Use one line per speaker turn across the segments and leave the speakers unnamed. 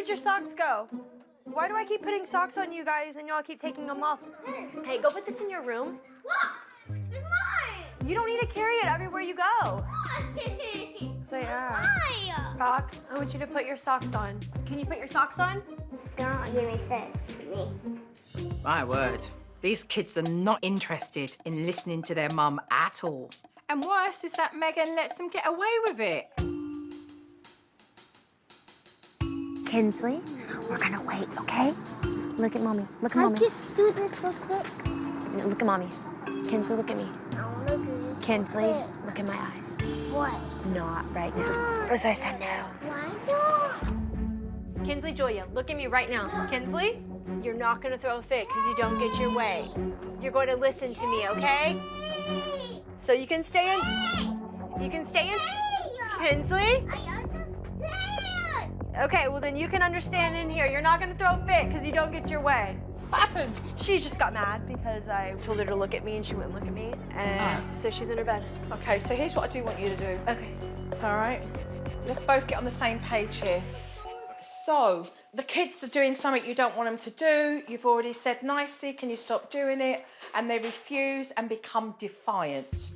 did your socks go? Why do I keep putting socks on you guys and y'all keep taking them off? Hey, go put this in your room.
Look, it's mine.
You don't need to carry it everywhere you go.
Why?
So I asked. Rock, I want you to put your socks on. Can you put your socks on?
Don't give me sense to me.
My word. These kids are not interested in listening to their mum at all. And worse is that Megan lets them get away with it.
Kinsley, we're gonna wait, okay? Look at mommy. Look at
Can I
mommy.
just do this real quick?
Look at mommy. Kinsley, look at me.
I want to do this.
Kinsley, look in my eyes.
What?
Not right now. As I said, no.
Why not?
Kinsley, Julia, look at me right now. Kinsley, you're not gonna throw a fit because you don't get your way. You're going to listen to me, okay? So you can stay in. You can stay in. Kinsley?
I understand.
Okay, well then you can understand in here. You're not gonna throw a fit because you don't get your way.
What happened?
She just got mad because I told her to look at me and she wouldn't look at me. And so she's in her bed.
Okay, so here's what I do want you to do.
Okay.
All right? Let's both get on the same page here. So, the kids are doing something you don't want them to do. You've already said nicely, can you stop doing it? And they refuse and become defiant.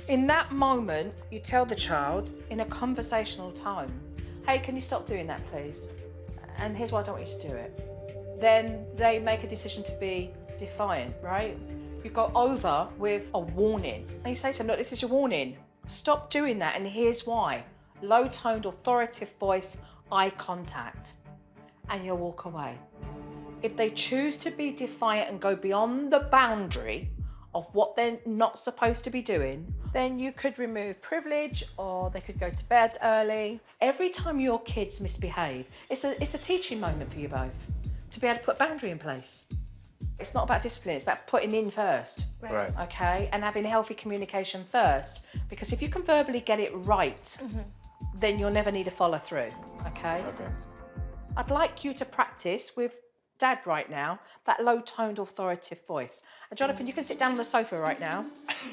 In that moment, you tell the child in a conversational tone, hey, can you stop doing that, please? And here's why I don't want you to do it. Then they make a decision to be defiant, right? You go over with a warning. And you say to them, look, this is your warning. Stop doing that, and here's why. Low-toned, authoritative voice, eye contact, and you'll walk away. If they choose to be defiant and go beyond the boundary of what they're not supposed to be doing, then you could remove privilege or they could go to bed early. Every time your kids misbehave, it's a teaching moment for you both to be able to put a boundary in place. It's not about discipline, it's about putting in first.
Right.
Okay, and having healthy communication first, because if you can verbally get it right, then you'll never need to follow through, okay?
Okay.
I'd like you to practice with Dad right now, that low-toned, authoritative voice. And Jonathan, you can sit down on the sofa right now,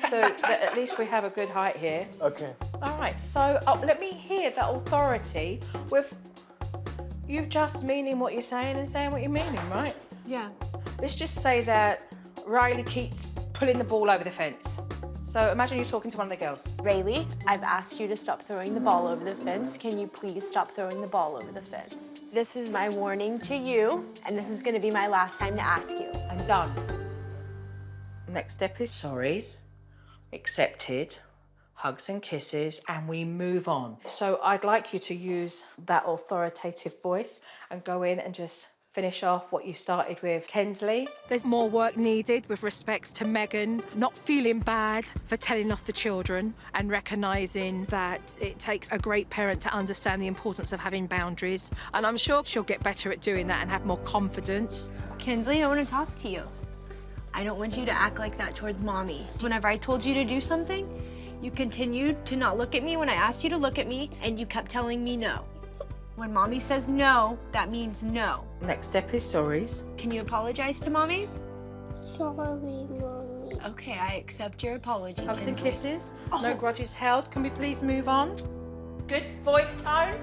so that at least we have a good height here.
Okay.
All right, so let me hear that authority with you just meaning what you're saying and saying what you're meaning, right?
Yeah.
Let's just say that Riley keeps pulling the ball over the fence. So imagine you're talking to one of the girls.
Rayleigh, I've asked you to stop throwing the ball over the fence. Can you please stop throwing the ball over the fence? This is my warning to you, and this is gonna be my last time to ask you.
I'm done. Next step is sorries, accepted, hugs and kisses, and we move on. So I'd like you to use that authoritative voice and go in and just finish off what you started with. Kinsley?
There's more work needed with respects to Megan not feeling bad for telling off the children and recognising that it takes a great parent to understand the importance of having boundaries. And I'm sure she'll get better at doing that and have more confidence.
Kinsley, I want to talk to you. I don't want you to act like that towards mommy. Whenever I told you to do something, you continued to not look at me when I asked you to look at me, and you kept telling me no. When mommy says no, that means no.
Next step is sorries.
Can you apologize to mommy?
Sorry, Mommy.
Okay, I accept your apology,
Hugs and
Kinsley.
kisses. No grudges held. Can we please move on? Good voice tone.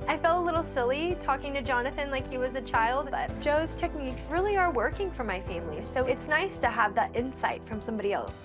I felt a little silly talking to Jonathan like he was a child, but Joe's techniques really are working for my family, so it's nice to have that insight from somebody else.